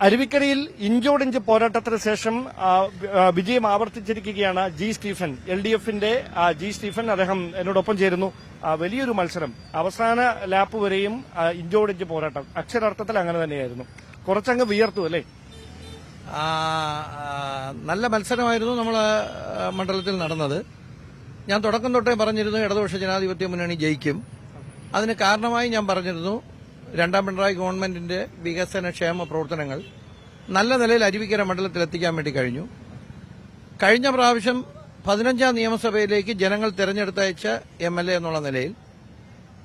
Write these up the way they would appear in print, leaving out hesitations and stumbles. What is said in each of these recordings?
അരുവിക്കരയിൽ ഇഞ്ചോടിഞ്ച് പോരാട്ടത്തിന് ശേഷം വിജയം ആവർത്തിച്ചിരിക്കുകയാണ് ജി സ്റ്റീഫൻ. LDFന്റെ ജി സ്റ്റീഫൻ അദ്ദേഹം എന്നോടൊപ്പം ചേരുന്നു. വലിയൊരു മത്സരം, അവസാന ലാപ്പ് വരെയും ഇഞ്ചോടിഞ്ച് പോരാട്ടം, അക്ഷരാർത്ഥത്തിൽ അങ്ങനെ തന്നെയായിരുന്നു. കുറച്ചങ്ങ് വിയർത്തു അല്ലേ? നല്ല മത്സരമായിരുന്നു നമ്മളെ മണ്ഡലത്തിൽ നടന്നത്. ഞാൻ തുടക്കം തൊട്ടേ പറഞ്ഞിരുന്നു ഇടതുപക്ഷ ജനാധിപത്യ മുന്നണി ജയിക്കും. അതിന് കാരണമായി ഞാൻ പറഞ്ഞിരുന്നു രണ്ടാം പിണറായി ഗവൺമെന്റിന്റെ വികസന ക്ഷേമ പ്രവർത്തനങ്ങൾ നല്ല നിലയിൽ അരുവിക്കര മണ്ഡലത്തിൽ എത്തിക്കാൻ വേണ്ടി കഴിഞ്ഞു. കഴിഞ്ഞ പ്രാവശ്യം 15ാം നിയമസഭയിലേക്ക് ജനങ്ങൾ തെരഞ്ഞെടുത്തയച്ച MLA എന്നുള്ള നിലയിൽ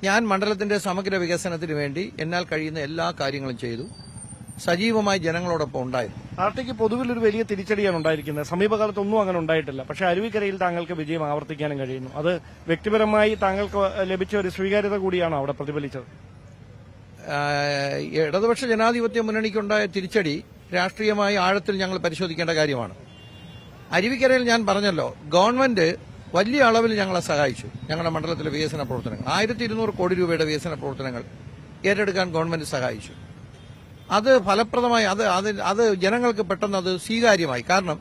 ഞാൻ മണ്ഡലത്തിന്റെ സമഗ്ര വികസനത്തിന് വേണ്ടി എന്നാൽ കഴിയുന്ന എല്ലാ കാര്യങ്ങളും ചെയ്തു. സജീവമായി ജനങ്ങളോടൊപ്പം ഉണ്ടായിരുന്നു. പാർട്ടിക്ക് പൊതുവിൽ ഒരു വലിയ തിരിച്ചടിയാണ് ഉണ്ടായിരിക്കുന്നത്. സമീപകാലത്തൊന്നും അങ്ങനെ ഉണ്ടായിട്ടില്ല. പക്ഷേ അരുവിക്കരയിൽ താങ്കൾക്ക് വിജയം ആവർത്തിക്കാനും കഴിയുന്നു. അത് വ്യക്തിപരമായി താങ്കൾക്ക് ലഭിച്ച ഒരു സ്വീകാര്യത കൂടിയാണ് അവിടെ പ്രതിഫലിച്ചത്. ഇടതുപക്ഷ ജനാധിപത്യ മുന്നണിക്കുണ്ടായ തിരിച്ചടി രാഷ്ട്രീയമായി ആഴത്തിൽ ഞങ്ങൾ പരിശോധിക്കേണ്ട കാര്യമാണ്. അരുവിക്കരയിൽ ഞാൻ പറഞ്ഞല്ലോ, ഗവൺമെന്റ് വലിയ അളവിൽ ഞങ്ങളെ സഹായിച്ചു. ഞങ്ങളുടെ മണ്ഡലത്തിലെ വികസന പ്രവർത്തനങ്ങൾ 1200 കോടി രൂപയുടെ വികസന പ്രവർത്തനങ്ങൾ ഏറ്റെടുക്കാൻ ഗവൺമെന്റ് സഹായിച്ചു. അത് ഫലപ്രദമായി അത് ജനങ്ങൾക്ക് പെട്ടെന്ന് അത് സ്വീകാര്യമായി. കാരണം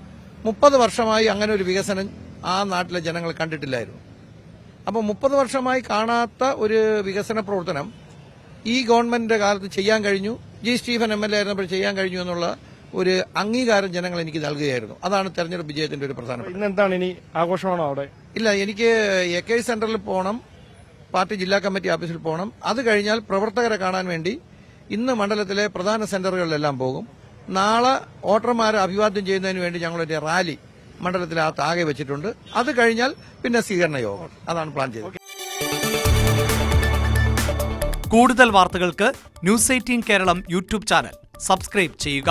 30 വർഷമായി അങ്ങനെ ഒരു വികസനം ആ നാട്ടിലെ ജനങ്ങൾ കണ്ടിട്ടില്ലായിരുന്നു. അപ്പോൾ 30 വർഷമായി കാണാത്ത ഒരു വികസന പ്രവർത്തനം ഈ ഗവൺമെന്റിന്റെ കാലത്ത് ചെയ്യാൻ കഴിഞ്ഞു. ജി സ്റ്റീഫൻ MLA ആയിരുന്നപ്പോൾ ചെയ്യാൻ കഴിഞ്ഞു എന്നുള്ള ഒരു അംഗീകാരം ജനങ്ങൾ എനിക്ക് നൽകുകയായിരുന്നു. അതാണ് തെരഞ്ഞെടുപ്പ് വിജയത്തിന്റെ ഒരു പ്രധാനപ്പെട്ട. ഇന്നെന്താണ് ഇനി ആഘോഷമാണോ അവിടെ? ഇല്ല, എനിക്ക് AK സെന്ററിൽ പോകണം, പാർട്ടി ജില്ലാ കമ്മിറ്റി ഓഫീസിൽ പോകണം. അത് കഴിഞ്ഞാൽ പ്രവർത്തകരെ കാണാൻ വേണ്ടി ഇന്ന് മണ്ഡലത്തിലെ പ്രധാന സെന്ററുകളിലെല്ലാം പോകും. നാളെ വോട്ടർമാരെ അഭിവാദ്യം ചെയ്യുന്നതിന് വേണ്ടി ഞങ്ങളൊരു റാലി മണ്ഡലത്തിനകത്ത് ആകെ വെച്ചിട്ടുണ്ട്. അത് കഴിഞ്ഞാൽ പിന്നെ സ്വീകരണ യോഗം. അതാണ് പ്ലാൻ ചെയ്തത്. കൂടുതൽ വാർത്തകൾക്ക് News 18 Keralam YouTube channel subscribe ചെയ്യുക.